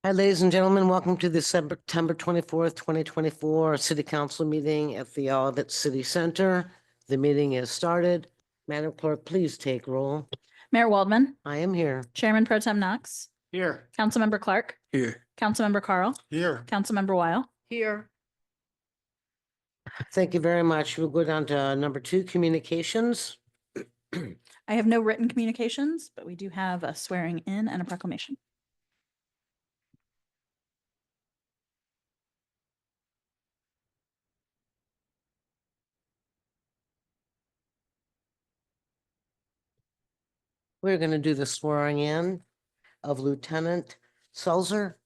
Hi, ladies and gentlemen. Welcome to the September 24th, 2024 City Council meeting at the Olivet City Center. The meeting is started. Madam Clerk, please take roll. Mayor Waldman, I am here. Chairman Pro Tem Knox, Here. Councilmember Clark, Here. Councilmember Carl, Here. Councilmember Weil. Here. Thank you very much. We'll go down to number 2, communications. I have no written communications, but we do have a swearing in and a proclamation. We're going to do the swearing in of Lieutenant Sulzer.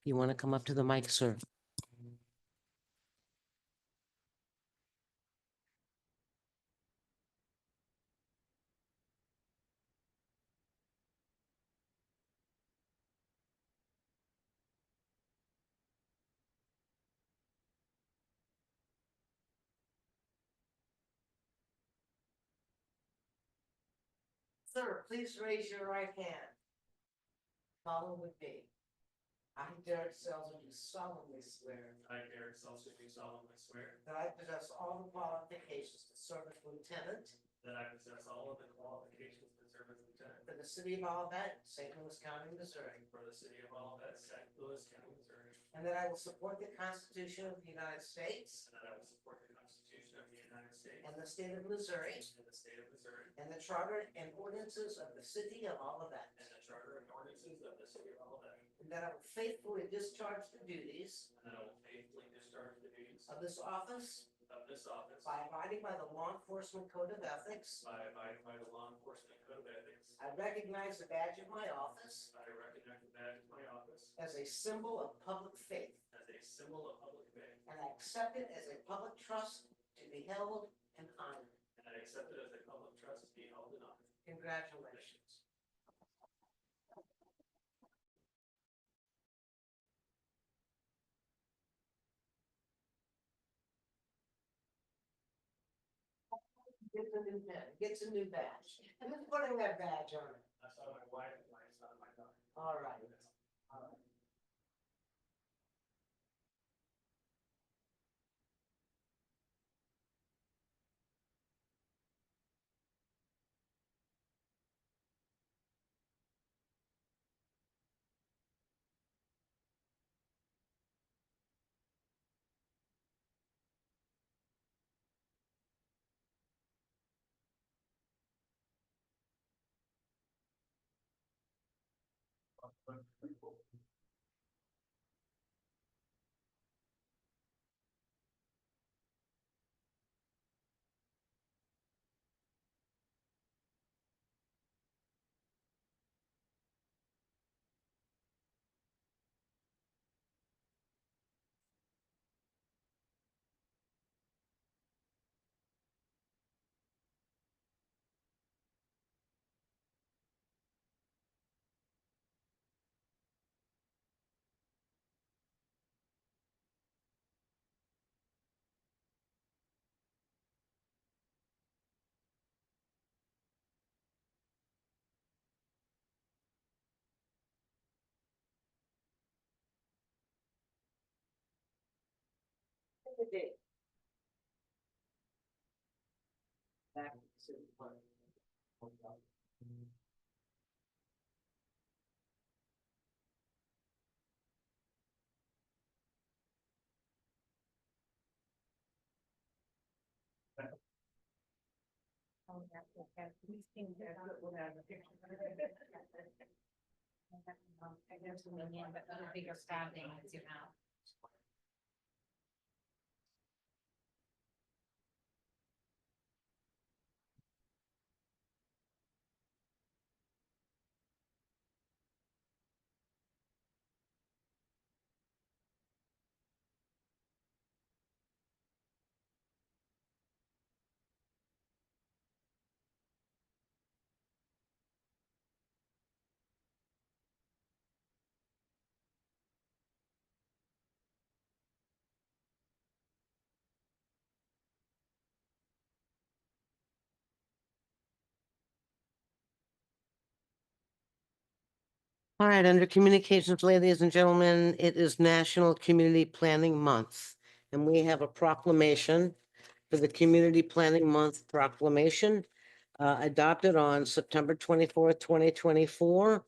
You want to come up to the mic, sir? Sir, please raise your right hand. Follow with me. I, Derek Selzer, do solemnly swear I, Derek Seltzer, do solemnly swear that I possess all the qualifications to serve as lieutenant that I possess all of the qualifications to serve as lieutenant for the city of Olivet, St. Louis County, Missouri, for the city of Olivet, St. Louis County, Missouri, and that I will support the Constitution of the United States and that I will support the Constitution of the United States and the state of Missouri, and the state of Missouri, and the charter and ordinances of the city of Olivet, and the charter and ordinances of the city of Olivet, and that I will faithfully discharge the duties and that I will faithfully discharge the duties of this office of this office by abiding by the Law Enforcement Code of Ethics. by abiding by the law enforcement code of ethics. I recognize the badge of my office I recognize the badge of my office as a symbol of public faith, as a symbol of public faith, and I accept it as a public trust to be held and honored. and I accept it as a public trust to be held in honor. Congratulations. Gets a new pen, gets a new badge. And who's putting that badge on it? I saw my wife and my son, my daughter. All right. All right. The date. Back to the city clerk. Oh, that's okay. We've seen that, we'll have a picture. I guess we can, but a bigger staffing as you have. All right, under communications, ladies and gentlemen, it is National Community Planning Month. And we have a proclamation for the Community Planning Month proclamation adopted on September 24th, 2024.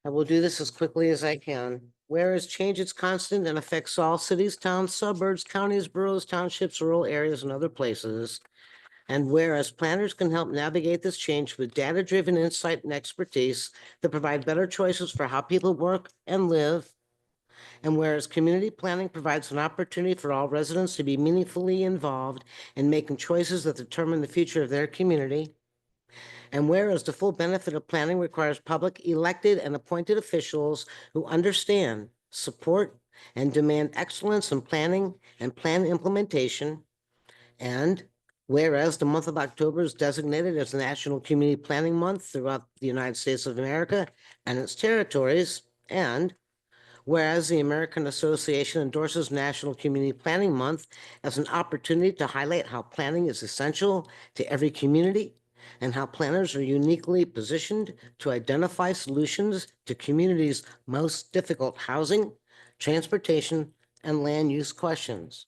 I will do this as quickly as I can. Whereas change is constant and affects all cities, towns, suburbs, counties, boroughs, townships, rural areas, and other places. And whereas planners can help navigate this change with data-driven insight and expertise that provide better choices for how people work and live. And whereas community planning provides an opportunity for all residents to be meaningfully involved in making choices that determine the future of their community. And whereas the full benefit of planning requires public elected and appointed officials who understand, support, and demand excellence in planning and plan implementation. And whereas the month of October is designated as National Community Planning Month throughout the United States of America and its territories. And whereas the American Association endorses National Community Planning Month as an opportunity to highlight how planning is essential to every community and how planners are uniquely positioned to identify solutions to communities' most difficult housing, transportation, and land use questions.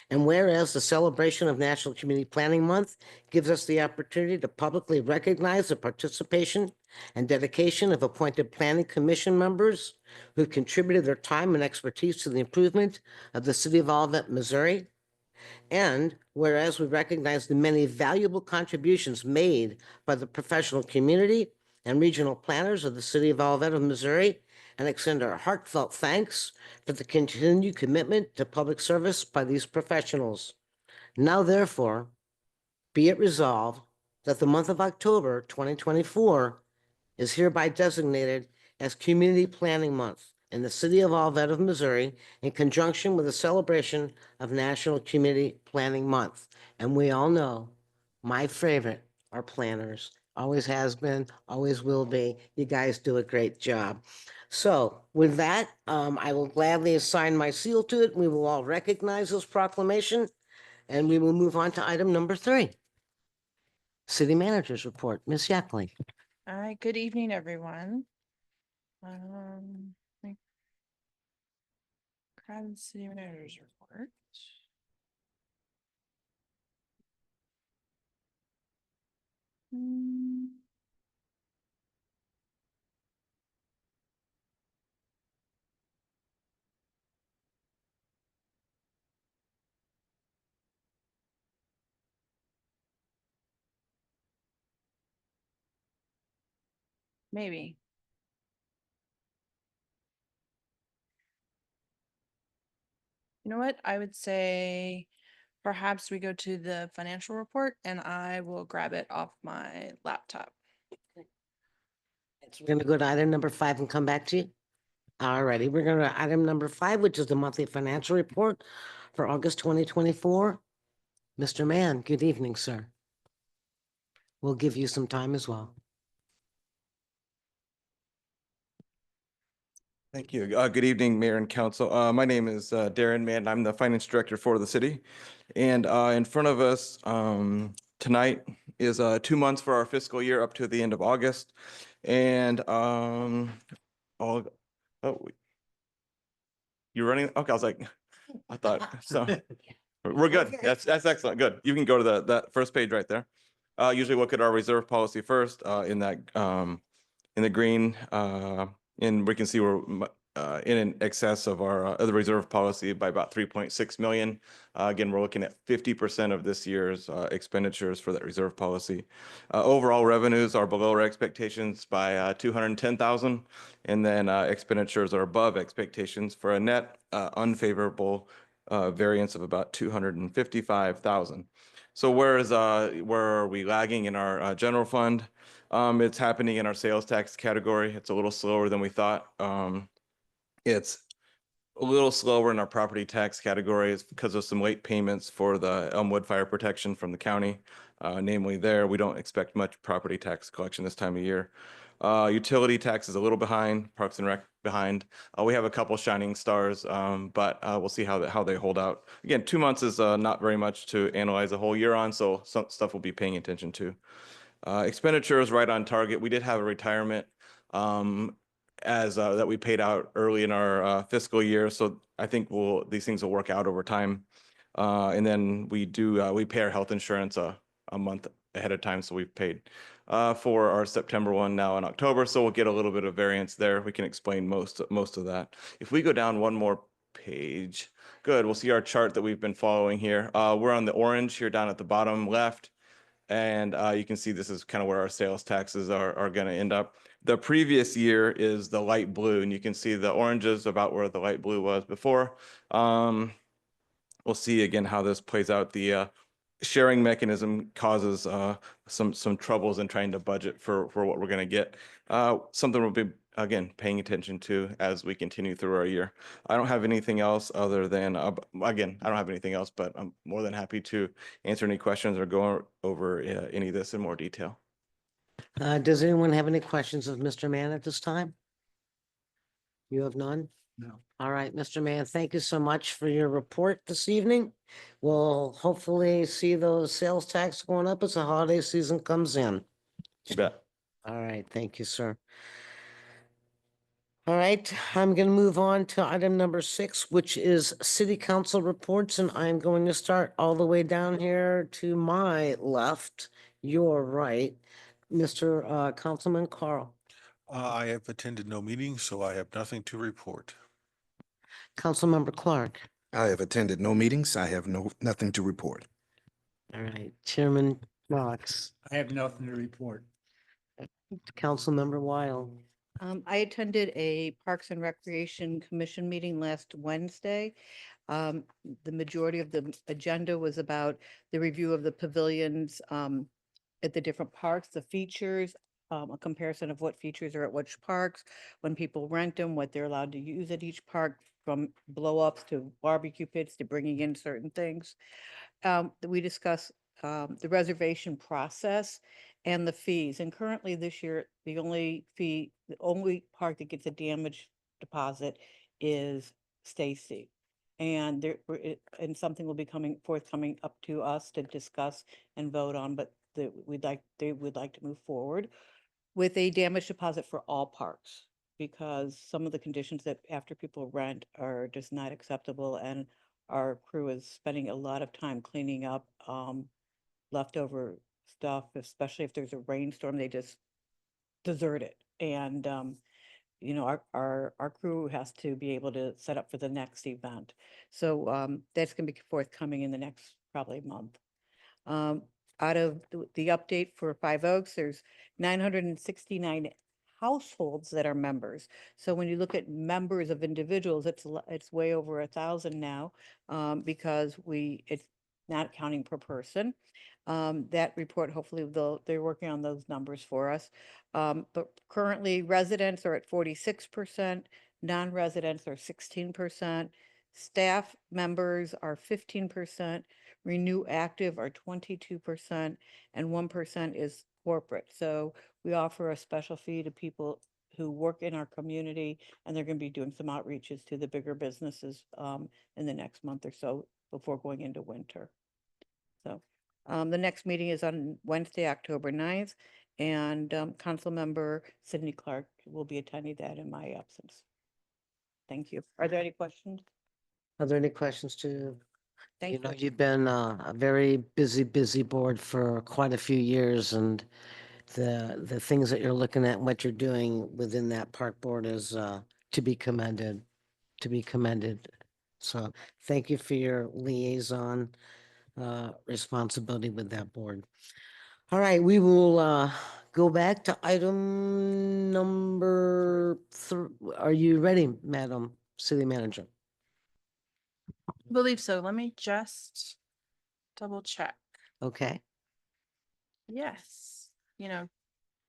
And whereas the celebration of National Community Planning Month gives us the opportunity to publicly recognize the participation and dedication of appointed planning commission members who've contributed their time and expertise to the improvement of the city of Olivet, Missouri. And whereas we recognize the many valuable contributions made by the professional community and regional planners of the city of Olivet, Missouri, and extend our heartfelt thanks for the continued commitment to public service by these professionals. Now, therefore, be it resolved that the month of October 2024 is hereby designated as Community Planning Month in the city of Olivet, Missouri, in conjunction with the celebration of National Community Planning Month. And we all know my favorite are planners. Always has been, always will be. You guys do a great job. So with that, I will gladly assign my seal to it. We will all recognize this proclamation, and we will move on to item number 3. City Manager's Report. Ms. Yackley. Hi, good evening, everyone. Grab the city manager's report. Maybe. You know what? I would say perhaps we go to the financial report and I will grab it off my laptop. So we're going to go to item number 5 and come back to you. All righty, we're going to item number 5, which is the monthly financial report for August 2024. Mr. Mann, good evening, sir. We'll give you some time as well. Thank you. Good evening, Mayor and Council. My name is Darren Mann. I'm the Finance Director for the city. And in front of us tonight is 2 months for our fiscal year up to the end of August. And you're running? Okay, I was like, I thought so. We're good. That's excellent. Good. You can go to that first page right there. Usually look at our reserve policy first in that in the green. And we can see we're in excess of our the reserve policy by about 3.6 million. Again, we're looking at 50% of this year's expenditures for that reserve policy. Overall revenues are below our expectations by 210,000, and then expenditures are above expectations for a net unfavorable variance of about 255,000. So where are we lagging in our general fund? It's happening in our sales tax category. It's a little slower than we thought. It's a little slower in our property tax category. It's because of some late payments for the Elmwood fire protection from the county. Namely there, we don't expect much property tax collection this time of year. Utility tax is a little behind, Parks and Rec behind. We have a couple shining stars, but we'll see how they hold out. Again, 2 months is not very much to analyze a whole year on, so some stuff we'll be paying attention to. Expenditure is right on target. We did have a retirement as that we paid out early in our fiscal year. So I think these things will work out over time. And then we pay our health insurance a month ahead of time. So we've paid for our September one now in October. So we'll get a little bit of variance there. We can explain most of that. If we go down one more page, good. We'll see our chart that we've been following here. We're on the orange here down at the bottom left. And you can see this is kind of where our sales taxes are going to end up. The previous year is the light blue, and you can see the orange is about where the light blue was before. We'll see again how this plays out. The sharing mechanism causes some troubles in trying to budget for what we're going to get. Something we'll be, again, paying attention to as we continue through our year. I don't have anything else other than, again, I don't have anything else, but I'm more than happy to answer any questions or go over any of this in more detail. Does anyone have any questions of Mr. Mann at this time? You have none? No. All right, Mr. Mann, thank you so much for your report this evening. We'll hopefully see those sales tax going up as the holiday season comes in. You bet. All right, thank you, sir. All right, I'm going to move on to item number 6, which is city council reports, and I'm going to start all the way down here to my left, your right, Mr. Councilman Carl. I have attended no meetings, so I have nothing to report. Councilmember Clark. I have attended no meetings. I have nothing to report. All right, Chairman Knox, I have nothing to report. Councilmember Weil. I attended a Parks and Recreation Commission meeting last Wednesday. The majority of the agenda was about the review of the pavilions at the different parks, the features, a comparison of what features are at which parks, when people rent them, what they're allowed to use at each park, from blow-ups to barbecue pits to bringing in certain things. We discussed the reservation process and the fees. And currently this year, the only park that gets a damage deposit is Stacy. And something will be forthcoming up to us to discuss and vote on, but they would like to move forward with a damage deposit for all parks, because some of the conditions that after people rent are just not acceptable, and our crew is spending a lot of time cleaning up leftover stuff, especially if there's a rainstorm, they just desert it. And you know, our crew has to be able to set up for the next event. So that's going to be forthcoming in the next probably month. Out of the update for Five Oaks, there's 969 households that are members. So when you look at members of individuals, it's way over 1,000 now, because it's not counting per person. That report, hopefully they're working on those numbers for us. But currently residents are at 46%, non-residents are 16%, staff members are 15%, Renew Active are 22%, and 1% is corporate. So we offer a special fee to people who work in our community, and they're going to be doing some outreaches to the bigger businesses in the next month or so before going into winter. So the next meeting is on Wednesday, October 9th, and Councilmember Sidney Clark will be attending that in my absence. Thank you. Are there any questions? Are there any questions to? Thank You know, you. you've been a very busy board for quite a few years, and the things that you're looking at and what you're doing within that park board is to be commended, So thank you for your liaison responsibility with that board. All right, we will go back to item number 3. Are you ready, Madam City Manager? I believe so. Let me just double check. Okay. Yes, you know,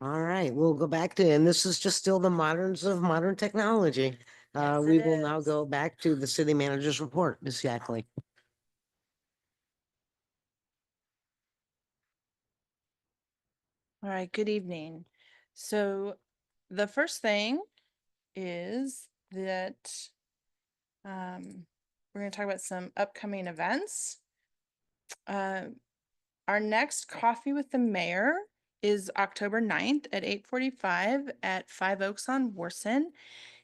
All right, we'll go back to, and this is just still the moderns of modern technology. Yes, We it will now is. go back to the city manager's report, Ms. Yackley. all right, good evening. So the first thing is that we're going to talk about some upcoming events. Our next Coffee with the Mayor is October 9th at 8:45 at 5 Oaks on Warson.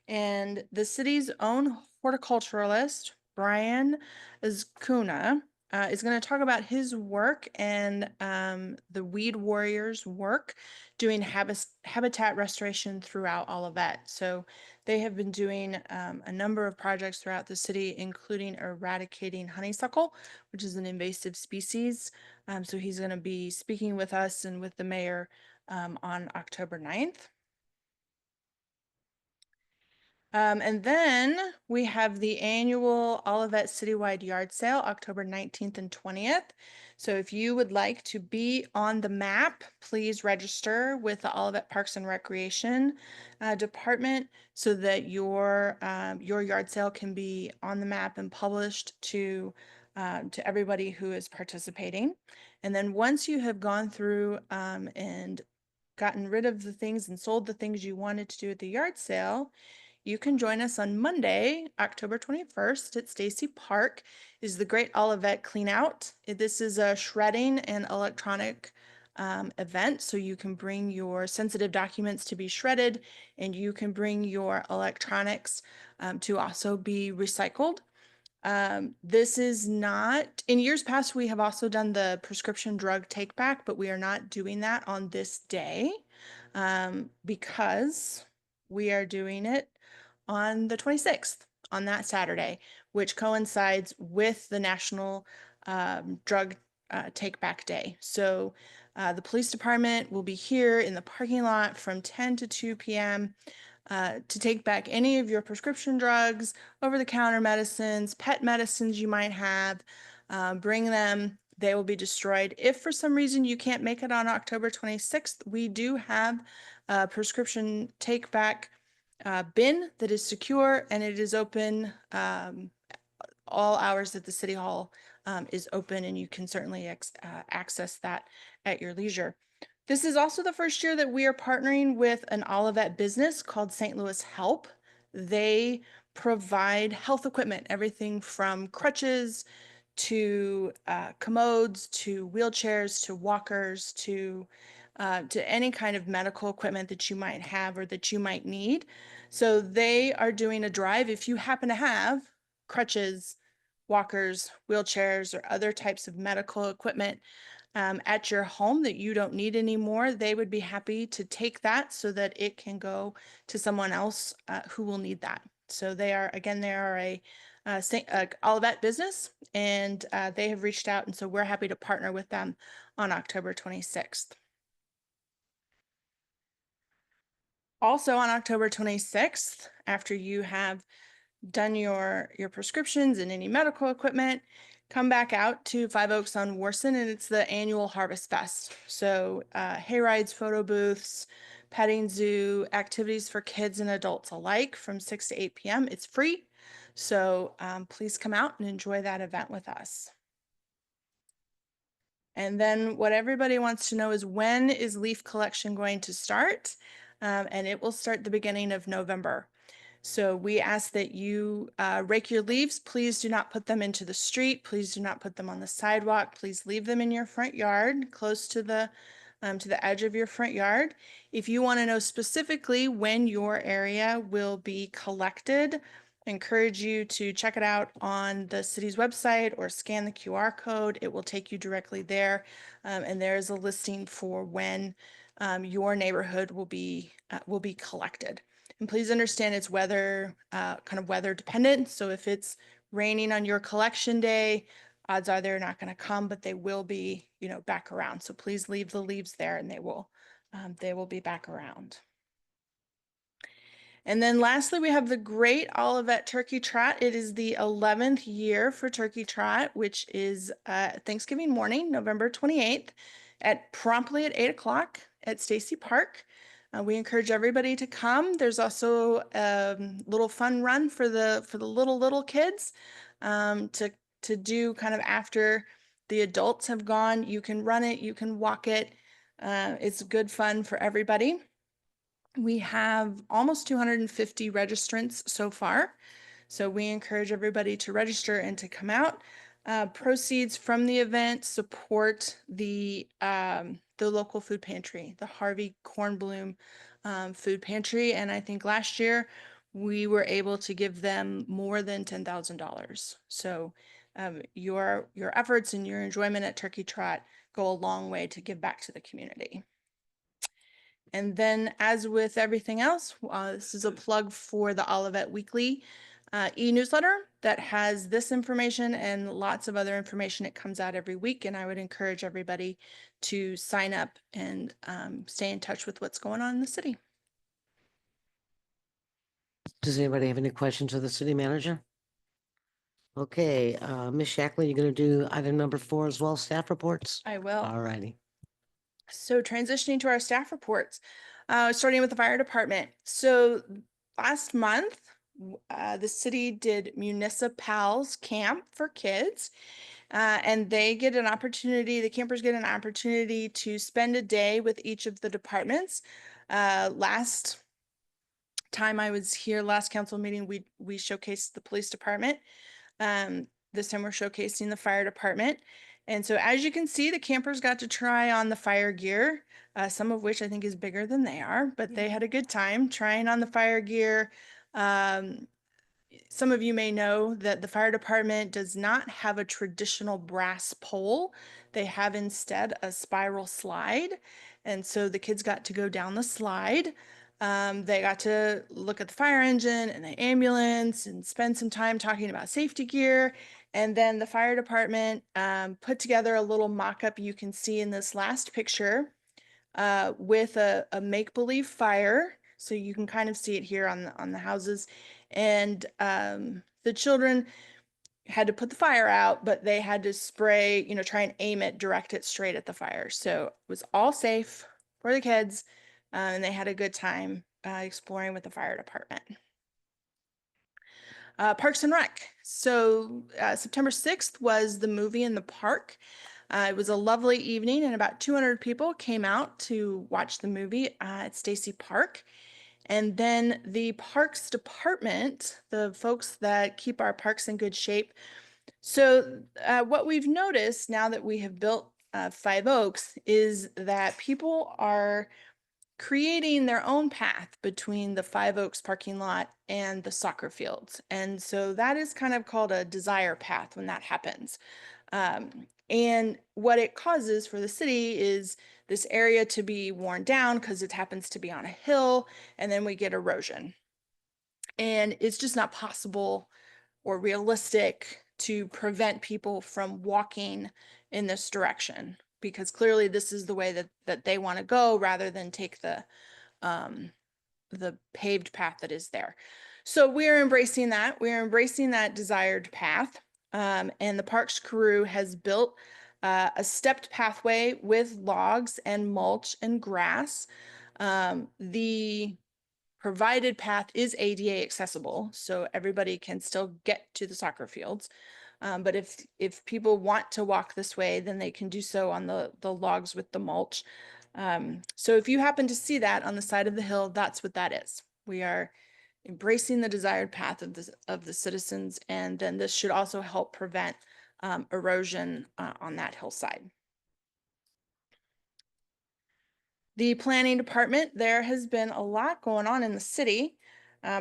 And the city's own horticulturalist, Brian Azcuna, is going to talk about his work and the Weed Warriors work doing habitat restoration throughout Olivet. So they have been doing a number of projects throughout the city, including eradicating honeysuckle, which is an invasive species. So he's going to be speaking with us and with the mayor on October 9th. And then we have the annual Olivet Citywide Yard Sale, October 19th and 20th. So if you would like to be on the map, please register with the Olivet Parks and Recreation Department so that your yard sale can be on the map and published to everybody who is participating. And then once you have gone through and gotten rid of the things and sold the things you wanted to do at the yard sale, you can join us on Monday, October 21st at Stacy Park is the Great Olivet Clean Out. This is a shredding and electronic event. So you can bring your sensitive documents to be shredded and you can bring your electronics to also be recycled. This is not, in years past, we have also done the prescription drug take back, but we are not doing that on this day because we are doing it on the 26th, on that Saturday, which coincides with the National Drug Take Back Day. So the police department will be here in the parking lot from 10 to 2 p.m. To take back any of your prescription drugs, over-the-counter medicines, pet medicines you might have. Bring them. They will be destroyed. If for some reason you can't make it on October 26th, we do have a prescription take back bin that is secure and it is open all hours that the city hall is open, and you can certainly access that at your leisure. This is also the first year that we are partnering with an Olivet business called St. Louis Help. They provide health equipment, everything from crutches to commodes to wheelchairs to walkers to any kind of medical equipment that you might have or that you might need. So they are doing a drive. If you happen to have crutches, walkers, wheelchairs, or other types of medical equipment at your home that you don't need anymore, they would be happy to take that so that it can go to someone else who will need that. So they are, again, they are a Olivet business, and they have reached out, and so we're happy to partner with them on October 26th. Also on October 26th, after you have done your prescriptions and any medical equipment, come back out to 5 Oaks on Warson, and it's the annual Harvest Fest. So hay rides, photo booths, petting zoo, activities for kids and adults alike from 6 to 8 p.m. It's free. So please come out and enjoy that event with us. And then what everybody wants to know is, when is leaf collection going to start? And it will start the beginning of November. So we ask that you rake your leaves. Please do not put them into the street. Please do not put them on the sidewalk. Please leave them in your front yard, close to the edge of your front yard. If you want to know specifically when your area will be collected, I encourage you to check it out on the city's website or scan the QR code. It will take you directly there. And there is a listing for when your neighborhood will be collected. And please understand it's weather, kind of weather dependent. So if it's raining on your collection day, odds are they're not going to come, but they will be, back around. So please leave the leaves there and they will be back around. And then lastly, we have the Great Olivet Turkey Trot. It is the 11th year for Turkey Trot, which is Thanksgiving morning, November 28th, promptly at 8 o'clock at Stacy Park. We encourage everybody to come. There's also a little fun run for the little kids to do kind of after the adults have gone. You can run it, you can walk it. It's good fun for everybody. We have almost 250 registrants so far. So we encourage everybody to register and to come out. Proceeds from the event support the local food pantry, the Harvey Kornblum food pantry. And I think last year we were able to give them more than $10,000. So your efforts and your enjoyment at Turkey Trot go a long way to give back to the community. And then, as with everything else, this is a plug for the Olivet Weekly e-newsletter that has this information and lots of other information. It comes out every week, and I would encourage everybody to sign up and stay in touch with what's going on in the city. Does anybody have any questions of the city manager? Okay, Ms. Shackley, you're gonna do item number 4 as well, staff reports? I will. All righty. So transitioning to our staff reports, starting with the fire department. So last month, the city did Municipals Camp for kids, and they get an opportunity, the campers get an opportunity to spend a day with each of the departments. Last time I was here, last council meeting, we showcased the police department. This time we're showcasing the fire department. And so as you can see, the campers got to try on the fire gear, some of which I think is bigger than they are, but they had a good time trying on the fire gear. Some of you may know that the fire department does not have a traditional brass pole. They have instead a spiral slide. And so the kids got to go down the slide. They got to look at the fire engine and the ambulance and spend some time talking about safety gear. And then the fire department put together a little mock-up you can see in this last picture with a make-believe fire. So you can kind of see it here on the houses. And the children had to put the fire out, but they had to spray, try and aim it, direct it straight at the fire. So it was all safe for the kids, and they had a good time exploring with the fire department. Parks and Rec. So September 6th was the movie in the park. It was a lovely evening, and about 200 people came out to watch the movie at Stacy Park. And then the Parks Department, the folks that keep our parks in good shape. So what we've noticed now that we have built Five Oaks is that people are creating their own path between the Five Oaks parking lot and the soccer fields. And so that is kind of called a desire path when that happens. And what it causes for the city is this area to be worn down because it happens to be on a hill, and then we get erosion. And it's just not possible or realistic to prevent people from walking in this direction, because clearly this is the way that they want to go rather than take the paved path that is there. So we're embracing that. We're embracing that desired path. And the parks crew has built a stepped pathway with logs and mulch and grass. The provided path is ADA accessible, so everybody can still get to the soccer fields. But if people want to walk this way, then they can do so on the logs with the mulch. So if you happen to see that on the side of the hill, that's what that is. We are embracing the desired path of the citizens, and then this should also help prevent erosion on that hillside. The planning department, there has been a lot going on in the city.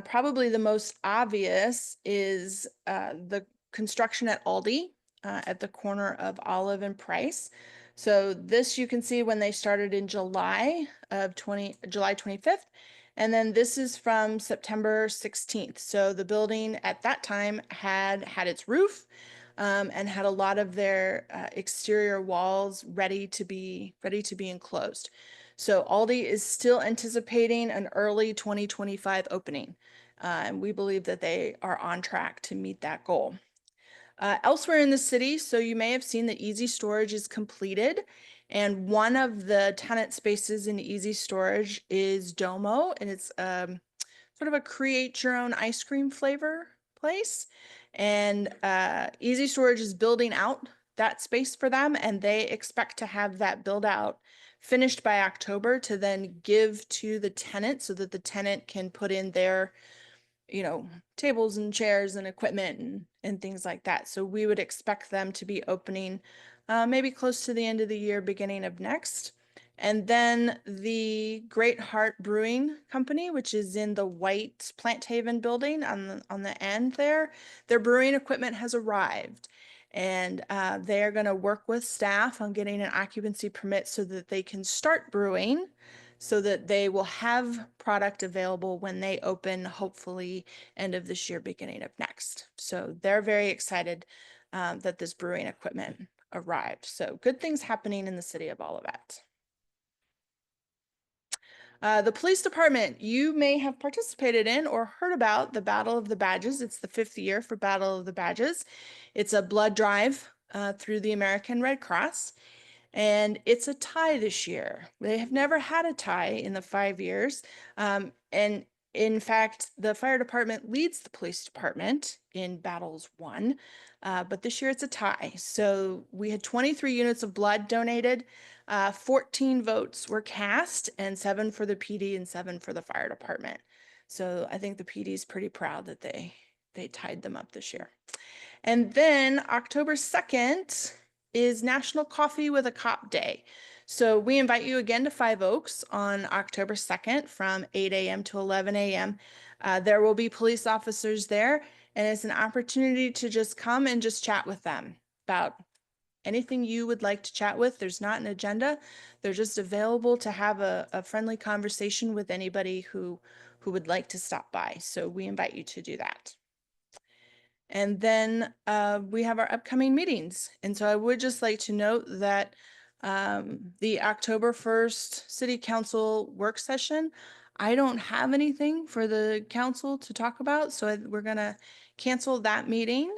Probably the most obvious is the construction at Aldi at the corner of Olive and Price. So this you can see when they started in July 25th. And then this is from September 16th. So the building at that time had its roof and had a lot of their exterior walls ready to be enclosed. So Aldi is still anticipating an early 2025 opening. And we believe that they are on track to meet that goal. Elsewhere in the city, so you may have seen that Easy Storage is completed. And one of the tenant spaces in Easy Storage is Domo, and it's sort of a create your own ice cream flavor place. And Easy Storage is building out that space for them, and they expect to have that build out finished by October to then give to the tenant so that the tenant can put in their you know, tables and chairs and equipment and things like that. So we would expect them to be opening maybe close to the end of the year, beginning of next. And then the Great Heart Brewing Company, which is in the white Plant Haven building on the end there, their brewing equipment has arrived. And they are going to work with staff on getting an occupancy permit so that they can start brewing, so that they will have product available when they open, hopefully end of this year, beginning of next. So they're very excited that this brewing equipment arrived. So good things happening in the city of Olivet. The police department, you may have participated in or heard about the Battle of the Badges. It's the 5th year for Battle of the Badges. It's a blood drive through the American Red Cross, and it's a tie this year. They have never had a tie in the 5 years. And in fact, the fire department leads the police department in battles won, but this year it's a tie. So we had 23 units of blood donated, 14 votes were cast, and 7 for the PD and 7 for the fire department. So I think the PD is pretty proud that they tied them up this year. And then October 2nd is National Coffee with a Cop Day. So we invite you again to Five Oaks on October 2nd from 8 a.m. to 11 a.m. There will be police officers there, and it's an opportunity to just come and just chat with them about anything you would like to chat with. There's not an agenda. They're just available to have a friendly conversation with anybody who would like to stop by. So we invite you to do that. And then we have our upcoming meetings. And so I would just like to note that the October 1st City Council work session, I don't have anything for the council to talk about. So we're going to cancel that meeting.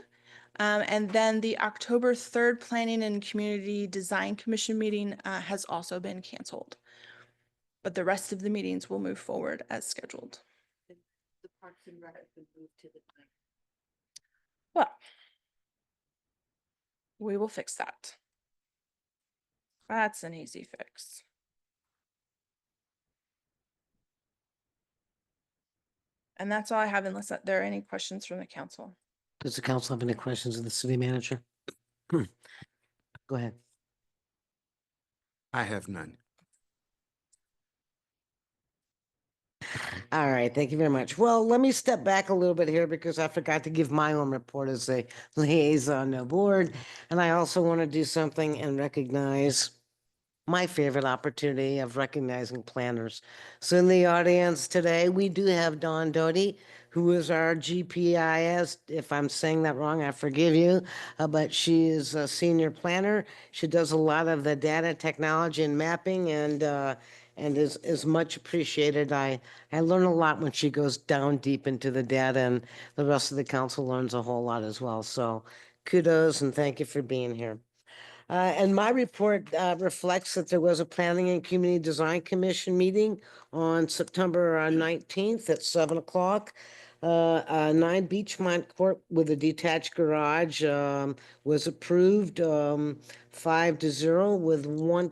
And then the October 3rd Planning and Community Design Commission meeting has also been canceled. But the rest of the meetings will move forward as scheduled. The Parks and Rec would move to the ninth. Well, we will fix that. That's an easy fix. And that's all I have, unless there are any questions from the council. Does the council have any questions of the city manager? Go ahead. I have none. All right, thank you very much. Well, let me step back a little bit here because I forgot to give my own report as a liaison to board. And I also want to do something and recognize my favorite opportunity of recognizing planners. So in the audience today, we do have Dawn Doty, who is our GPIS. If I'm saying that wrong, I forgive you, but she is a senior planner. She does a lot of the data technology and mapping and is much appreciated. I learn a lot when she goes down deep into the data, and the rest of the council learns a whole lot as well. So kudos and thank you for being here. And my report reflects that there was a Planning and Community Design Commission meeting on September 19th at 7 o'clock. 9 Beachmont Court with a detached garage was approved 5-0 with one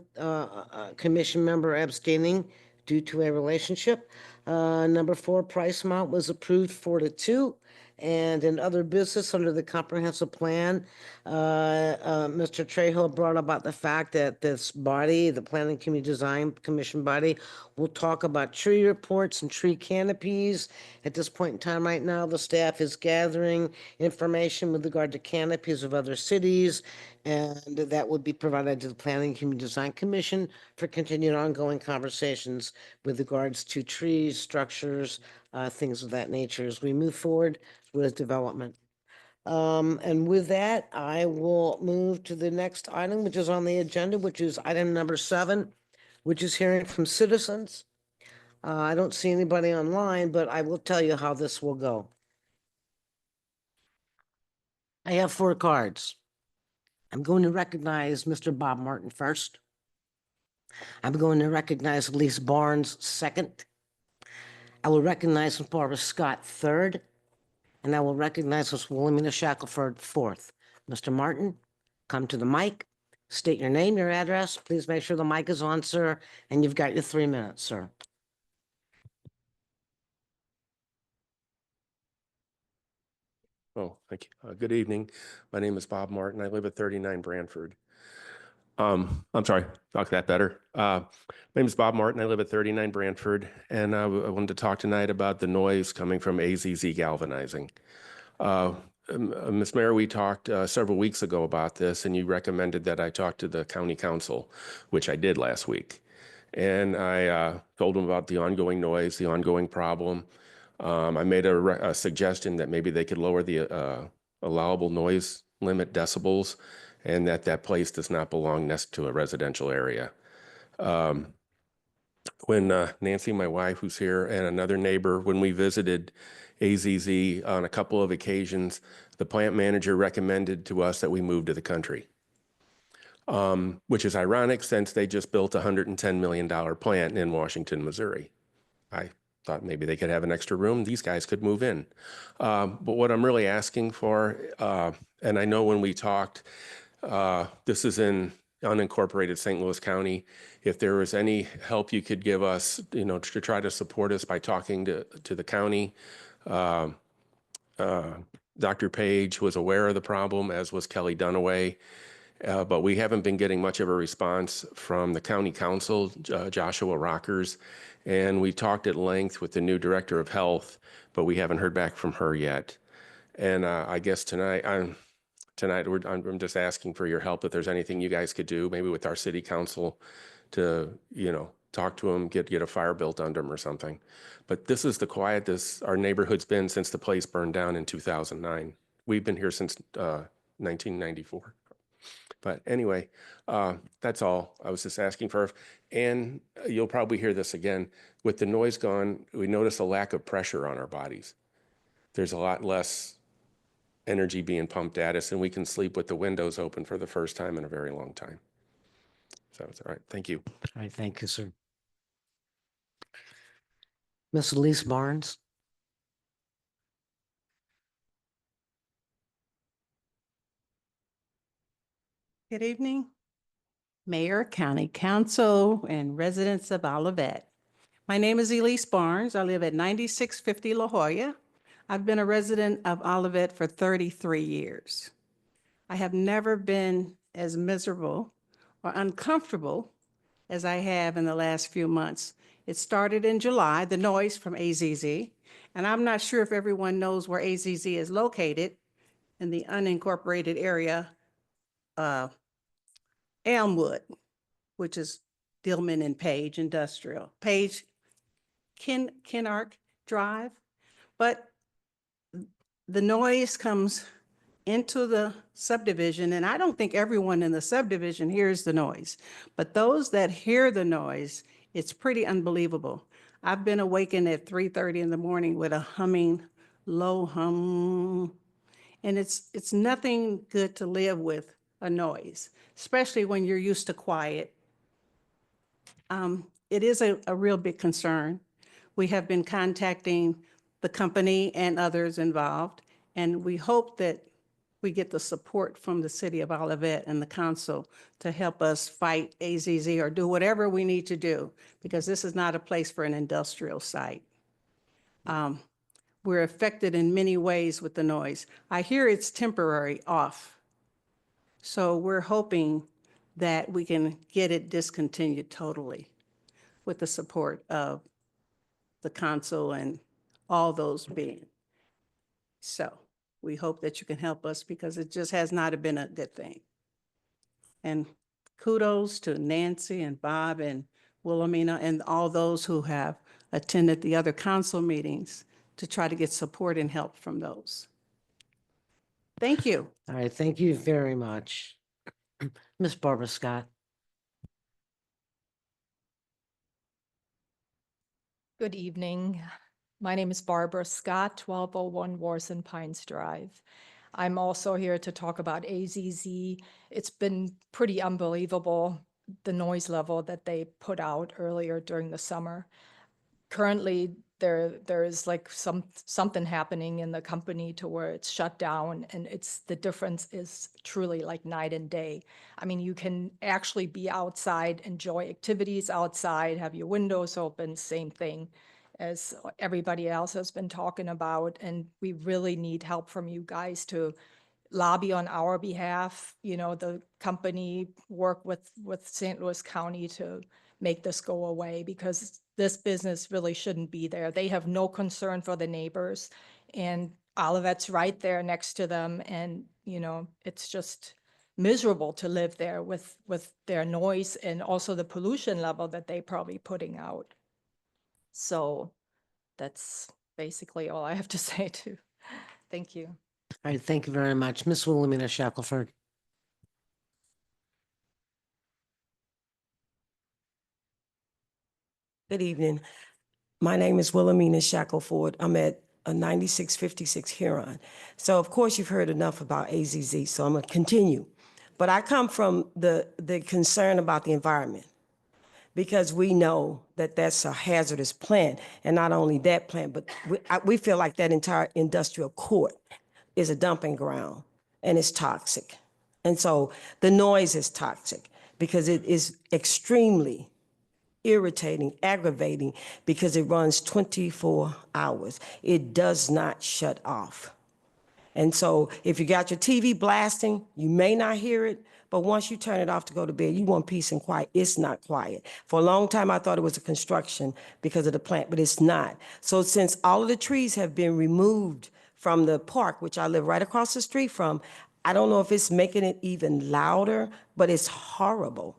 commission member abstaining due to a relationship. Number 4 Price Mount was approved 4-2. And in other business under the comprehensive plan, Mr. Trejo brought about the fact that this body, the Planning Community Design Commission body, will talk about tree reports and tree canopies. At this point in time right now, the staff is gathering information with regard to canopies of other cities, and that would be provided to the Planning Community Design Commission for continued ongoing conversations with regards to trees, structures, things of that nature as we move forward with development. And with that, I will move to the next item, which is on the agenda, which is item number 7, which is hearing from citizens. I don't see anybody online, but I will tell you how this will go. I have 4 cards. I'm going to recognize Mr. Bob Martin first. I'm going to recognize Elise Barnes second. I will recognize Ms. Barbara Scott third. And I will recognize Ms. Wilhelmina Shackelford fourth. Mr. Martin, come to the mic, state your name, your address. Please make sure the mic is on, sir, and you've got your 3 minutes, sir. Oh, thank you. Good evening. My name is Bob Martin. I live at 39 Branford. I'm sorry, talk that better. My name is Bob Martin. I live at 39 Branford, and I wanted to talk tonight about the noise coming from AZZ Galvanizing. Ms. Mayor, we talked several weeks ago about this, and you recommended that I talk to the county council, which I did last week. And I told them about the ongoing noise, the ongoing problem. I made a suggestion that maybe they could lower the allowable noise limit decibels, and that place does not belong next to a residential area. When Nancy, my wife, who's here, and another neighbor, when we visited AZZ on a couple of occasions, the plant manager recommended to us that we move to the country, which is ironic since they just built a $110 million plant in Washington, Missouri. I thought maybe they could have an extra room. These guys could move in. But what I'm really asking for, and I know when we talked, this is in unincorporated St. Louis County. If there was any help you could give us, to try to support us by talking to the county. Dr. Page was aware of the problem, as was Kelly Dunaway. But we haven't been getting much of a response from the county council, Joshua Rockers. And we talked at length with the new director of health, but we haven't heard back from her yet. And I guess tonight I'm just asking for your help if there's anything you guys could do, maybe with our city council, to talk to them, get a fire built under them or something. But this is the quietest our neighborhood's been since the place burned down in 2009. We've been here since 1994. But anyway, that's all I was just asking for. And you'll probably hear this again. With the noise gone, we notice a lack of pressure on our bodies. There's a lot less energy being pumped at us, and we can sleep with the windows open for the first time in a very long time. So it's all right. Thank you. All right, thank you, sir. Ms. Elise Barnes? Good evening, Mayor, County Council, and residents of Olivet. My name is Elise Barnes. I live at 9650 La Jolla. I've been a resident of Olivet for 33 years. I have never been as miserable or uncomfortable as I have in the last few months. It started in July, the noise from AZZ, and I'm not sure if everyone knows where AZZ is located in the unincorporated area, Elmwood, which is Dillman and Page Industrial. Page, Kinark Drive. But the noise comes into the subdivision, and I don't think everyone in the subdivision hears the noise. But those that hear the noise, it's pretty unbelievable. I've been awakened at 3:30 in the morning with a humming, low hum, and it's nothing good to live with a noise, especially when you're used to quiet. It is a real big concern. We have been contacting the company and others involved, and we hope that we get the support from the city of Olivet and the council to help us fight AZZ or do whatever we need to do, because this is not a place for an industrial site. We're affected in many ways with the noise. I hear it's temporary off. So we're hoping that we can get it discontinued totally with the support of the council and all those being. So we hope that you can help us, because it just has not been a good thing. And kudos to Nancy and Bob and Wilhelmina and all those who have attended the other council meetings to try to get support and help from those. Thank you. All right, thank you very much. Ms. Barbara Scott? Good evening. My name is Barbara Scott, 1201 Warson Pines Drive. I'm also here to talk about AZZ. It's been pretty unbelievable, the noise level that they put out earlier during the summer. Currently, there is like something happening in the company to where it's shut down, and the difference is truly like night and day. I mean, you can actually be outside, enjoy activities outside, have your windows open, same thing. as everybody else has been talking about, and we really need help from you guys to lobby on our behalf. You know, the company work with St. Louis County to make this go away, because this business really shouldn't be there. They have no concern for the neighbors, and Olivet's right there next to them. And, you know, it's just miserable to live there with their noise and also the pollution level that they probably putting out. So that's basically all I have to say too. Thank you. All right, thank you very much. Miss Wilhelmina Shackelford. Good evening. My name is Wilhelmina Shackelford. I'm at 9656 Huron. So of course you've heard enough about AZZ, so I'm gonna continue. But I come from the concern about the environment, because we know that that's a hazardous plant. And not only that plant, but we feel like that entire industrial court is a dumping ground and it's toxic. And so the noise is toxic because it is extremely irritating, aggravating, because it runs 24 hours. It does not shut off. And so if you got your TV blasting, you may not hear it, but once you turn it off to go to bed, you want peace and quiet. It's not quiet. For a long time, I thought it was a construction because of the plant, but it's not. So since all of the trees have been removed from the park, which I live right across the street from, I don't know if it's making it even louder, but it's horrible.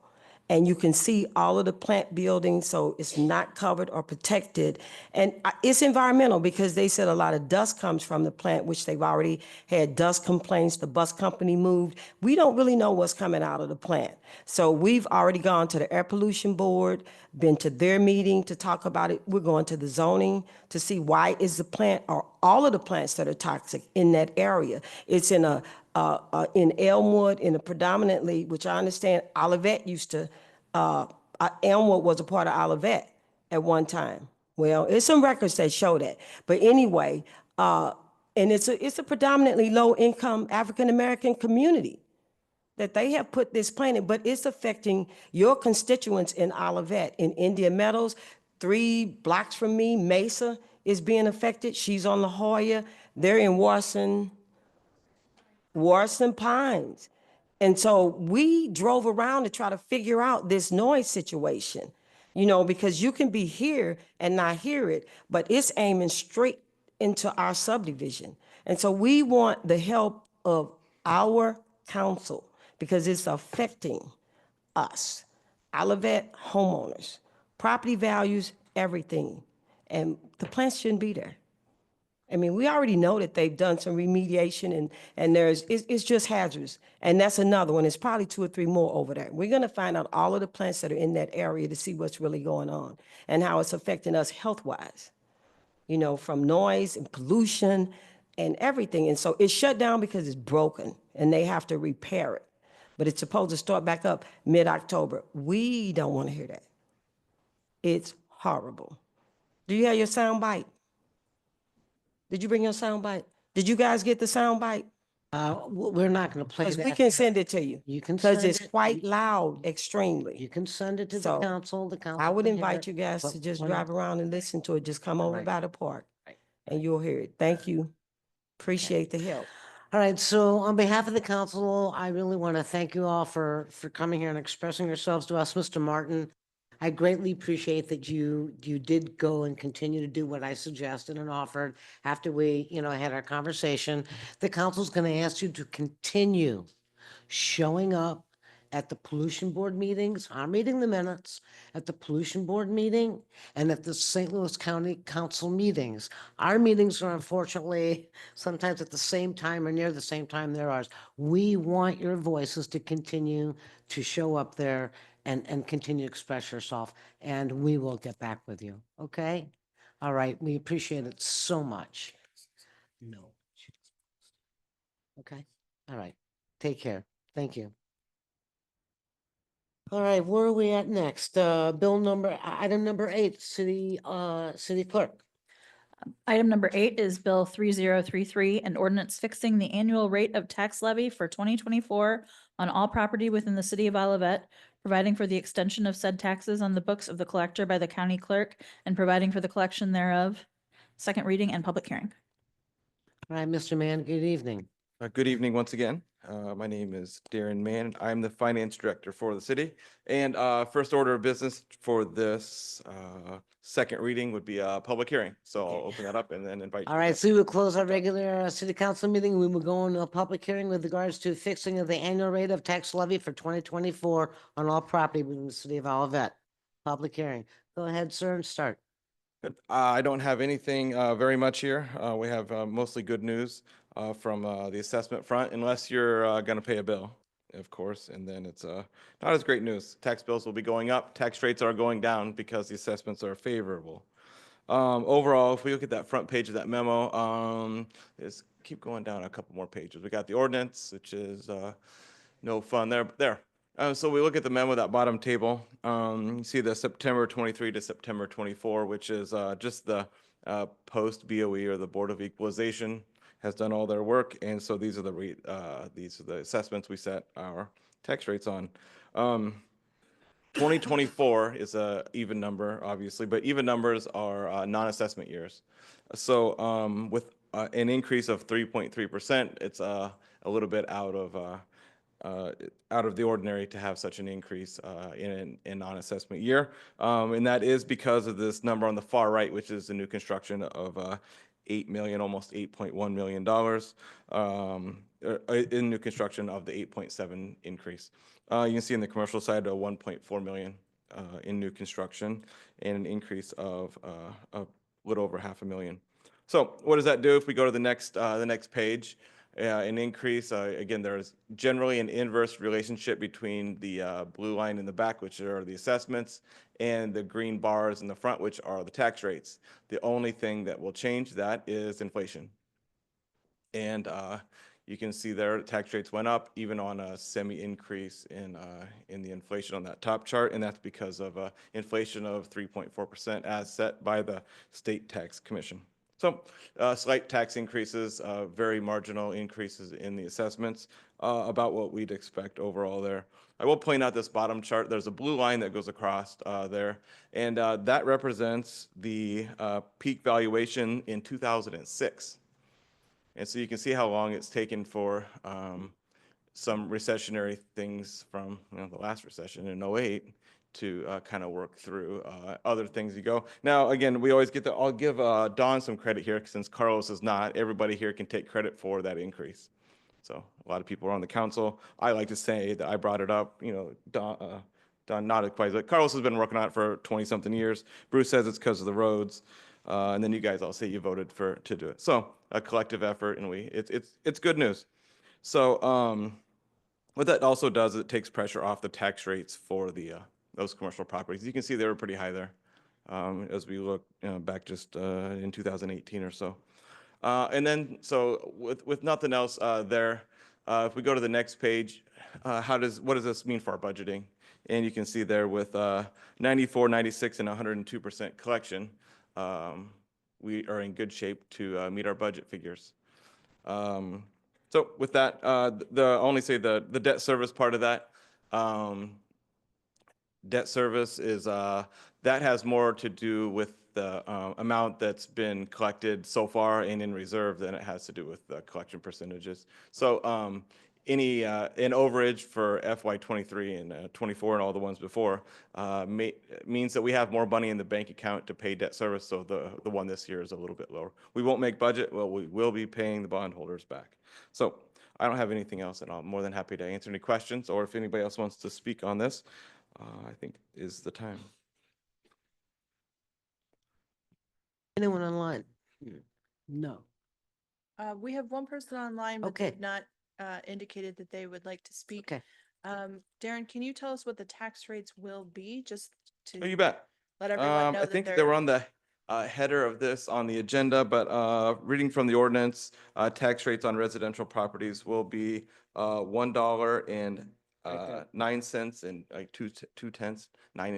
And you can see all of the plant buildings, so it's not covered or protected. And it's environmental because they said a lot of dust comes from the plant, which they've already had dust complaints. The bus company moved. We don't really know what's coming out of the plant. So we've already gone to the Air Pollution Board, been to their meeting to talk about it. We're going to the zoning to see why is the plant or all of the plants that are toxic in that area. It's in in Elmwood, in a predominantly, which I understand Olivet used to, Elmwood was a part of Olivet at one time. Well, there's some records that show that. But anyway, and it's a predominantly low-income African-American community that they have put this plant in, but it's affecting your constituents in Olivet, in India Meadows, 3 blocks from me, Mesa is being affected. She's on La Jolla. They're in Warson Pines. And so we drove around to try to figure out this noise situation, you know, because you can be here and not hear it, but it's aiming straight into our subdivision. And so we want the help of our council because it's affecting us, Olivet homeowners, property values, everything. And the plants shouldn't be there. I mean, we already know that they've done some remediation and it's just hazardous. And that's another one. It's probably 2 or 3 more over there. We're going to find out all of the plants that are in that area to see what's really going on and how it's affecting us health-wise, you know, from noise and pollution and everything. And so it's shut down because it's broken and they have to repair it. But it's supposed to start back up mid-October. We don't want to hear that. It's horrible. Do you have your sound bite? Did you bring your sound bite? Did you guys get the sound bite? We're not going to play Because that. we can send it to you. You can Because send it's it. quite loud, extremely. You can send it to the So, council. The council. I would can hear invite it, you guys but to just we're drive not- around and listen to it. Just come over Right. by the park Right. and you'll hear it. Thank you. Appreciate the help. All right, so on behalf of the council, I really want to thank you all for coming here and expressing yourselves to us. Mr. Martin, I greatly appreciate that you did go and continue to do what I suggested and offered after we, you know, had our conversation. The council's going to ask you to continue showing up at the pollution board meetings, I'm reading the minutes, at the pollution board meeting and at the St. Louis County Council meetings. Our meetings are unfortunately sometimes at the same time or near the same time they're ours. We want your voices to continue to show up there and continue to express yourself, and we will get back with you, okay? All right, we appreciate it so much. No. Okay, all right, take care, thank you. All right, where are we at next? Item number 8, city clerk. Item number 8 is Bill 3033, an ordinance fixing the annual rate of tax levy for 2024 on all property within the city of Olivet, providing for the extension of said taxes on the books of the collector by the county clerk and providing for the collection thereof. Second reading and public hearing. All right, Mr. Mann, good evening. Good evening once again. My name is Darren Mann. I'm the finance director for the city. And first order of business for this second reading would be a public hearing. So I'll open that up and then invite. All right, so we will close our regular city council meeting. We will go into a public hearing with regards to fixing of the annual rate of tax levy for 2024 on all property within the city of Olivet. Public hearing. Go ahead, sir, and start. Good. I don't have anything very much here. We have mostly good news from the assessment front, unless you're going to pay a bill, of course, and then it's not as great news. Tax bills will be going up, tax rates are going down because the assessments are favorable. Overall, if we look at that front page of that memo, just keep going down a couple more pages. We got the ordinance, which is no fun there. So we look at the memo, that bottom table, you see the September 23 to September 24, which is just the post BOE or the Board of Equalization has done all their work. And so these are the assessments we set our tax rates on. 2024 is a even number, obviously, but even numbers are non-assessment years. So with an increase of 3.3%, it's a little bit out of the ordinary to have such an increase in a non-assessment year. And that is because of this number on the far right, which is the new construction of $8 million, almost $8.1 million in new construction of the 8.7 increase. You can see in the commercial side, a 1.4 million in new construction and an increase of a little over $500,000. So what does that do if we go to the next page? An increase, again, there's generally an inverse relationship between the blue line in the back, which are the assessments, and the green bars in the front, which are the tax rates. The only thing that will change that is inflation. And you can see there, tax rates went up even on a semi-increase in the inflation on that top chart, and that's because of inflation of 3.4% as set by the State Tax Commission. So slight tax increases, very marginal increases in the assessments, about what we'd expect overall there. I will point out this bottom chart. There's a blue line that goes across there, and that represents the peak valuation in 2006. And so you can see how long it's taken for some recessionary things from the last recession in 08 to kind of work through other things you go. Now, again, we always I'll give Dawn some credit here since Carlos is not. Everybody here can take credit for that increase. So a lot of people are on the council. I like to say that I brought it up, Dawn nodded quite a bit. Carlos has been working on it for 20-something years. Bruce says it's because of the roads. And then you guys all say you voted to do it. So a collective effort, and it's good news. So what that also does, it takes pressure off the tax rates for those commercial properties. You can see they were pretty high there as we look back just in 2018 or so. And then, so with nothing else there, if we go to the next page, what does this mean for our budgeting? And you can see there with 94, 96, and 102% collection, we are in good shape to meet our budget figures. So with that, I'll only say the debt service part of that. Debt service is that has more to do with the amount that's been collected so far and in reserve than it has to do with the collection percentages. So any an overage for FY23 and 24 and all the ones before means that we have more money in the bank account to pay debt service. So the one this year is a little bit lower. We won't make budget. Well, we will be paying the bondholders back. So I don't have anything else, and I'm more than happy to answer any questions, or if anybody else wants to speak on this, I think is the time. Anyone online? No. We have one person online, but Okay. they've not indicated that they would like to speak. Okay. Darren, can you tell us what the tax rates will be, just to Oh, you bet. let everyone know I that think they they're were on the header of this on the agenda, but reading from the ordinance, tax rates on residential properties will be $1.09 and like 9 and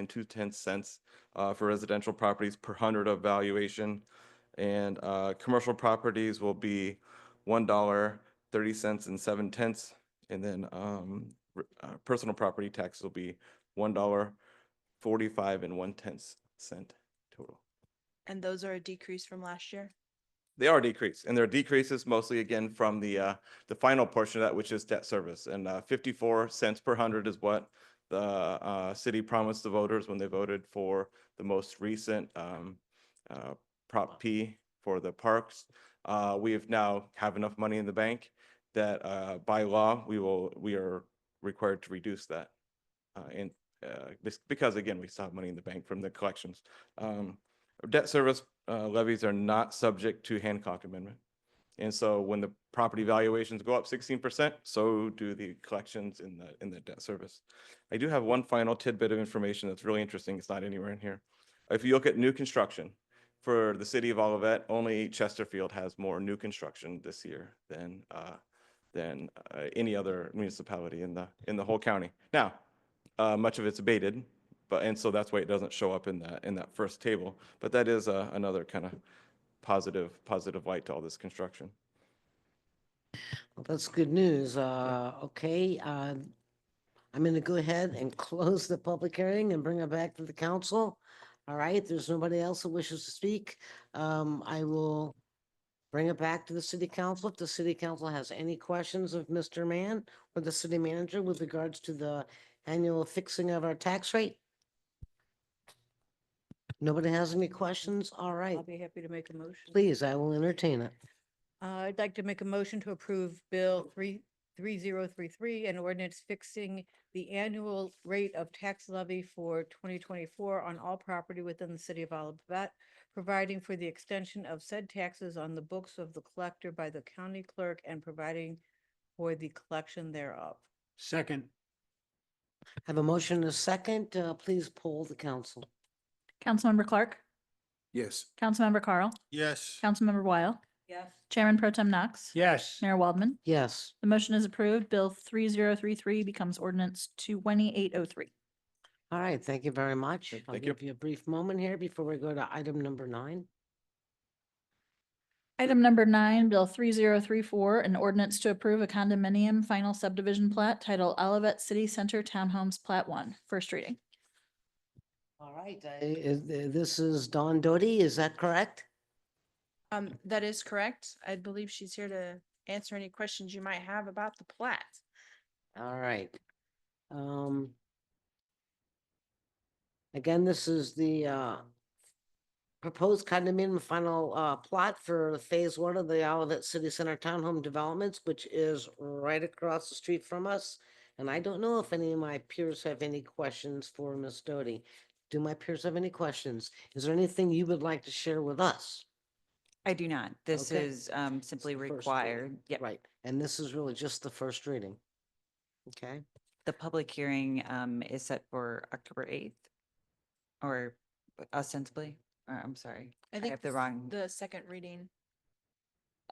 2/10 cents for residential properties per 100 of valuation, and commercial properties will be $1.30 and 7/10, and then personal property taxes will be $1.45 total. And those are a decrease from last year? They are decreased, and there are decreases mostly again from the final portion of that, which is debt service. And 54 cents per hundred is what the city promised the voters when they voted for the most recent Prop P for the parks. We have now have enough money in the bank that by law we are required to reduce that. Because again, we still have money in the bank from the collections. Debt service levies are not subject to Hancock Amendment. And so when the property valuations go up 16%, so do the collections in the debt service. I do have one final tidbit of information that's really interesting. It's not anywhere in here. If you look at new construction for the city of Olivet, only Chesterfield has more new construction this year than any other municipality in the whole county. Now, much of it's abated, and so that's why it doesn't show up in that first table. But that is another kind of positive light to all this construction. Well, that's good news. Okay, I'm going to go ahead and close the public hearing and bring it back to the council. All right, there's nobody else that wishes to speak. I will bring it back to the city council. If the city council has any questions of Mr. Mann or the city manager with regards to the annual fixing of our tax rate. Nobody has any questions? All right, I'll be happy to make a motion. please, I will entertain it. I'd like to make a motion to approve Bill 3033, an ordinance fixing the annual rate of tax levy for 2024 on all property within the city of Olivet, providing for the extension of said taxes on the books of the collector by the county clerk and providing for the collection thereof. Second. Have a motion and a second. Please poll the council. Councilmember Clark, Yes. Councilmember Carl, Yes. Councilmember Weil, Yes. Chairman Pro Tem Knox. Yes. Mayor Waldman. Yes. The motion is approved. Bill 3033 becomes ordinance 2803. All right, thank you very much. I'll Thank you. give you a brief moment here before we go to item number 9. Item number 9, Bill 3034, an ordinance to approve a condominium final subdivision plat titled Olivet City Center Townhomes Plat 1, first reading. All right, this is Dawn Doty, is that correct? That is correct. I believe she's here to answer any questions you might have about the plat. All right. Again, this is the proposed condominium final plot for phase 1 of the Olivet City Center Townhome Developments, which is right across the street from us. And I don't know if any of my peers have any questions for Ms. Doty. Do my peers have any questions? Is there anything you would like to share with us? I do not. This Okay. is simply It's the first required. reading. Yep. Right, and this is really just the first reading. Okay, The public hearing is set for October 8th or ostensibly, or I'm sorry. I think have the wrong, the second reading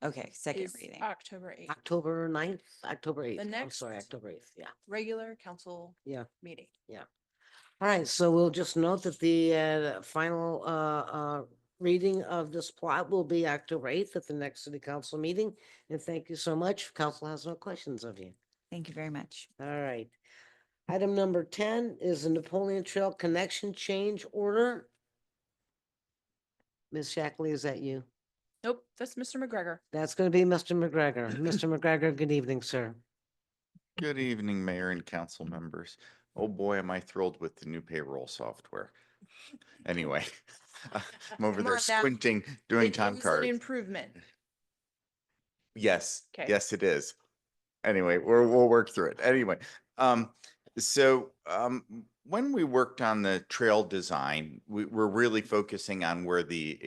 okay, second is reading. October 8th, October 9th, October 8th. I'm next- sorry, October 8th, yeah. regular council Yeah. meeting. All right, so we'll just note that the final reading of this plot will be October 8th at the next city council meeting. And thank you so much. Council has no questions of you. Thank you very much. All right. Item number 10 is the Napoleon Trail connection change order. Ms. Shackley, is that you? Nope, that's Mr. McGregor. That's going to be Mr. McGregor. Mr. McGregor, good evening, sir. Good evening, Mayor and council members. Oh boy, am I thrilled with the new payroll software. Anyway, I'm over Come there on now. squinting, doing It time is an cards. improvement. Yes, 'Kay. yes, it is. Anyway, we'll work through it. Anyway, so when we worked on the trail design, we're really focusing on where the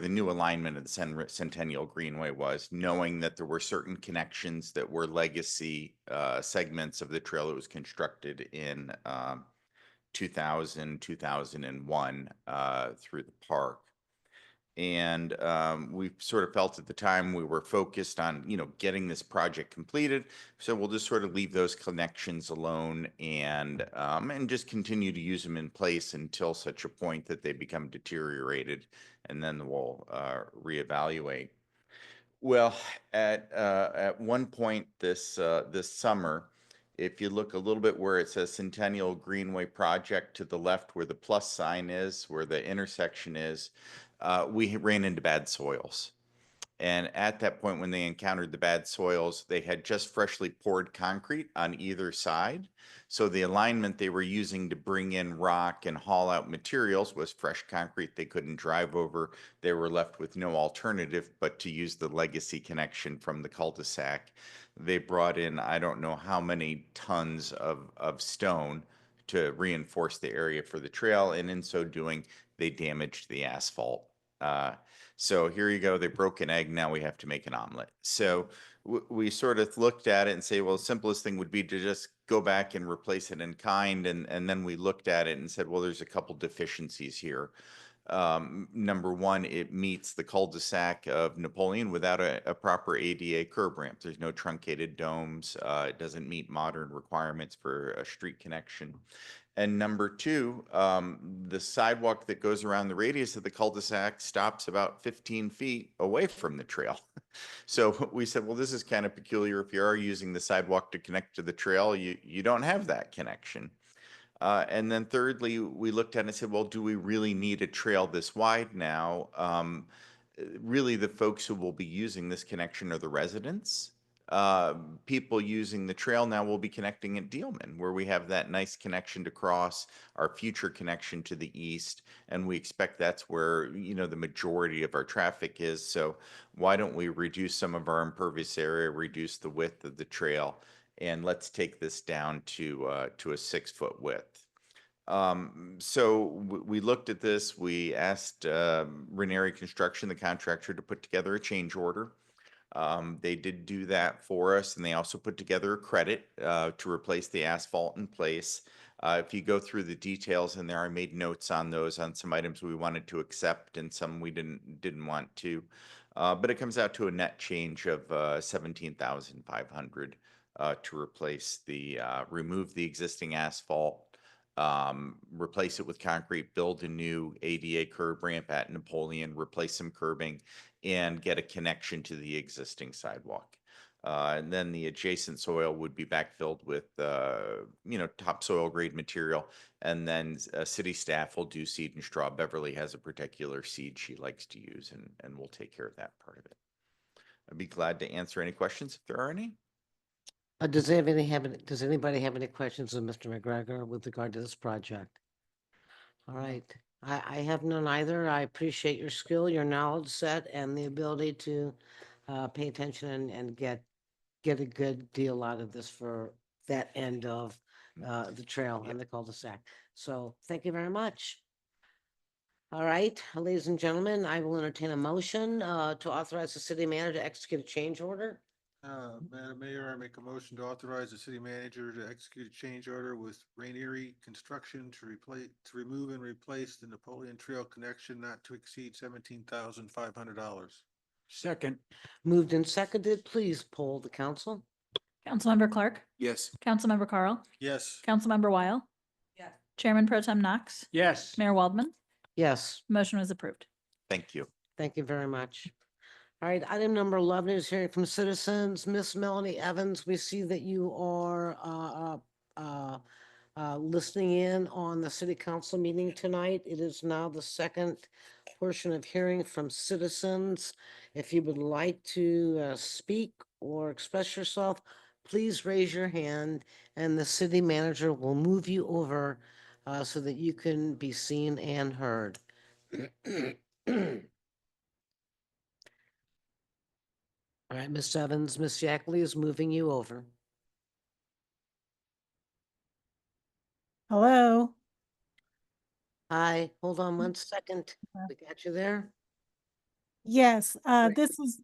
new alignment of the Centennial Greenway was, knowing that there were certain connections that were legacy segments of the trail that was constructed in 2001 through the park. And we sort of felt at the time we were focused on, getting this project completed. So we'll just sort of leave those connections alone and just continue to use them in place until such a point that they become deteriorated, and then we'll reevaluate. Well, at one point this summer, If you look a little bit where it says Centennial Greenway Project to the left where the plus sign is, where the intersection is, we ran into bad soils. And at that point, when they encountered the bad soils, they had just freshly poured concrete on either side. So the alignment they were using to bring in rock and haul out materials was fresh concrete they couldn't drive over. They were left with no alternative but to use the legacy connection from the cul-de-sac. They brought in, I don't know how many tons of stone to reinforce the area for the trail. And in so doing, they damaged the asphalt. So here you go, they broke an egg, now we have to make an omelet. So we sort of looked at it and say, well, the simplest thing would be to just go back and replace it in kind. And then we looked at it and said, well, there's a couple deficiencies here. Number one, it meets the cul-de-sac of Napoleon without a proper ADA curb ramp. There's no truncated domes. It doesn't meet modern requirements for a street connection. And number two, the sidewalk that goes around the radius of the cul-de-sac stops about 15 feet away from the trail. So we said, well, this is kind of peculiar. If you are using the sidewalk to connect to the trail, you don't have that connection. And then thirdly, we looked at it and said, well, do we really need a trail this wide now? Really, the folks who will be using this connection are the residents. People using the trail now will be connecting at Dealman, where we have that nice connection to cross, our future connection to the east, and we expect that's where, you know, the majority of our traffic is. So why don't we reduce some of our impervious area, reduce the width of the trail, and let's take this down to a 6-foot width. So we looked at this. We asked Ranieri Construction, the contractor, to put together a change order. They did do that for us, and they also put together a credit to replace the asphalt in place. If you go through the details in there, I made notes on those, on some items we wanted to accept and some we didn't want to. But it comes out to a net change of $17,500 to replace remove the existing asphalt, replace it with concrete, build a new ADA curb ramp at Napoleon, replace some curbing, and get a connection to the existing sidewalk. And then the adjacent soil would be backfilled with, topsoil grade material. And then city staff will do seed and straw. Beverly has a particular seed she likes to use, and we'll take care of that part of it. I'd be glad to answer any questions if there are any. Does anybody have any questions of Mr. McGregor with regard to this project? All right, I have none either. I appreciate your skill, your knowledge set, and the ability to pay attention and get a good deal out of this for that end of the trail and the cul-de-sac. So thank you very much. All right, ladies and gentlemen, I will entertain a motion to authorize the city manager to execute a change order. Madam Mayor, I make a motion to authorize the city manager to execute a change order with Ranieri Construction to remove and replace the Napoleon Trail connection not to exceed $17,500. Second. Moved and seconded, please poll the council. Councilmember Clark, Yes. Councilmember Carl, Yes. Councilmember Weil. Yes. Chairman Pro Tem Knox, Yes. Mayor Waldman. Yes. Motion was approved. Thank you. Thank you very much. All right, item number 11 is hearing from citizens. Miss Melanie Evans, we see that you are listening in on the city council meeting tonight. It is now the second portion of hearing from citizens. If you would like to speak or express yourself, please raise your hand and the city manager will move you over so that you can be seen and heard. All right, Ms. Evans, Ms. Yackley is moving you over. Hello? Hi, hold on 1 second. We got you there? Yes, Great. this is,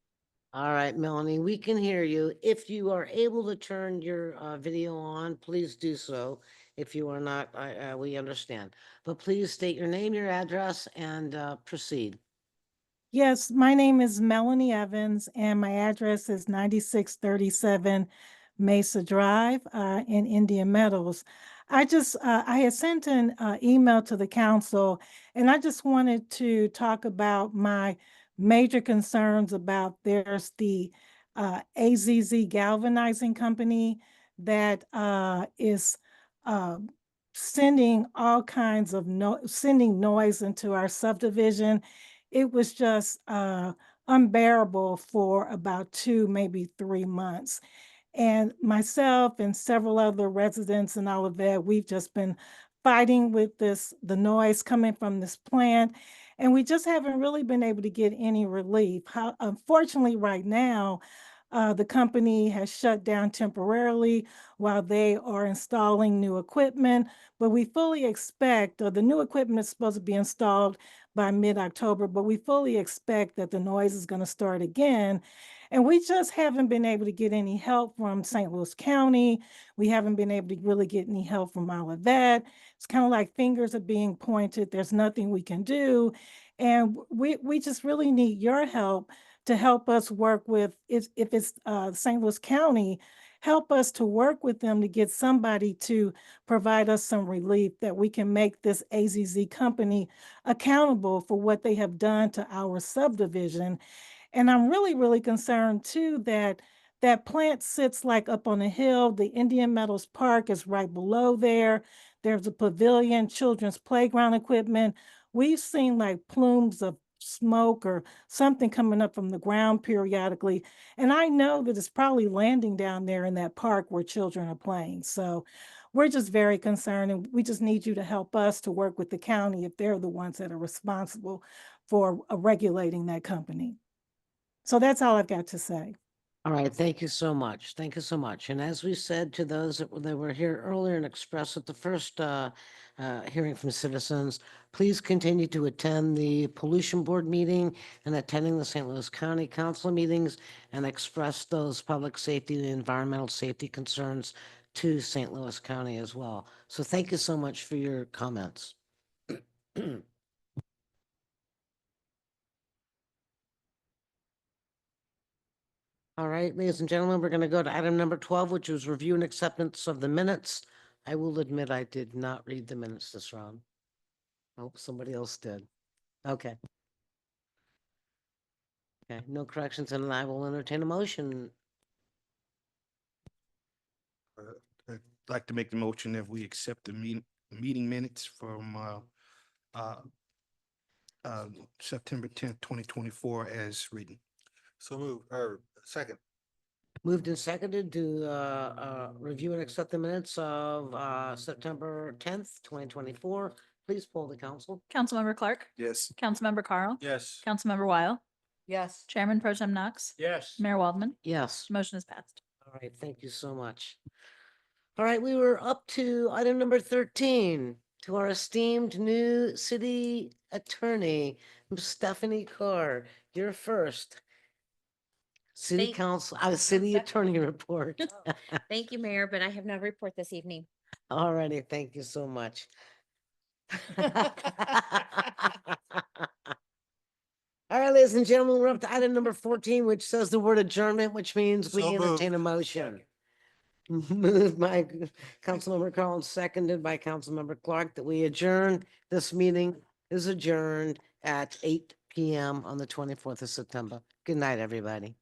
All right, Melanie, we can hear you. If you are able to turn your video on, please do so. If you are not, we understand. But please state your name, your address, and proceed. yes, my name is Melanie Evans and my address is 9637 Mesa Drive in Indian Meadows. I had sent an email to the council and I just wanted to talk about my major concerns about there's the AZZ Galvanizing Company that is sending all kinds of sending noise into our subdivision. It was just unbearable for about 2, maybe 3 months. And myself and several other residents in Olivet, we've just been fighting with the noise coming from this plant. And we just haven't really been able to get any relief. Unfortunately, right now, the company has shut down temporarily while they are installing new equipment. But we fully expect, the new equipment is supposed to be installed by mid-October, but we fully expect that the noise is going to start again. And we just haven't been able to get any help from St. Louis County. We haven't been able to really get any help from Olivet. It's kind of like fingers are being pointed. There's nothing we can do. And we just really need your help to help us work with, if it's St. Louis County, help us to work with them to get somebody to provide us some relief that we can make this AZZ company accountable for what they have done to our subdivision. And I'm really, really concerned too that that plant sits like up on a hill. The Indian Meadows Park is right below there. There's a pavilion, children's playground equipment. We've seen like plumes of smoke or something coming up from the ground periodically. And I know that it's probably landing down there in that park where children are playing. So we're just very concerned, and we just need you to help us to work with the county if they're the ones that are responsible for regulating that company. So that's all I've got to say. All right, thank you so much. Thank you so much. And as we said to those that were here earlier and expressed at the first hearing from citizens, please continue to attend the pollution board meeting and attending the St. Louis County Council meetings and express those public safety and environmental safety concerns to St. Louis County as well. So thank you so much for your comments. All right, ladies and gentlemen, we're going to go to item number 12, which was review and acceptance of the minutes. I will admit I did not read the minutes this round. Oh, somebody else did. Okay. Okay, no corrections, and I will entertain a motion. I'd like to make the motion that we accept the meeting minutes from September 10th, 2024 as written. So move, or second. Moved and seconded to review and accept the minutes of September 10th, 2024. Please poll the council. Councilmember Clark, Yes. Councilmember Carl, Yes. Councilmember Weil, Yes. Chairman Pro Tem Knox, Yes. Mayor Waldman. Yes. Motion is passed. All right, thank you so much. All right, we were up to item number 13, to our esteemed new city attorney, Stephanie Carr. You're first. City Thank- council, city attorney report. Thank you, Mayor, but I have no report this evening. All righty, thank you so much. All right, ladies and gentlemen, we're up to item number 14, which says the word adjournment, which means we So moved. entertain a motion. Moved by Councilmember Collins, seconded by Councilmember Clark, that we adjourn. This meeting is adjourned at 8 p.m. on the 24th of September. Good night, everybody.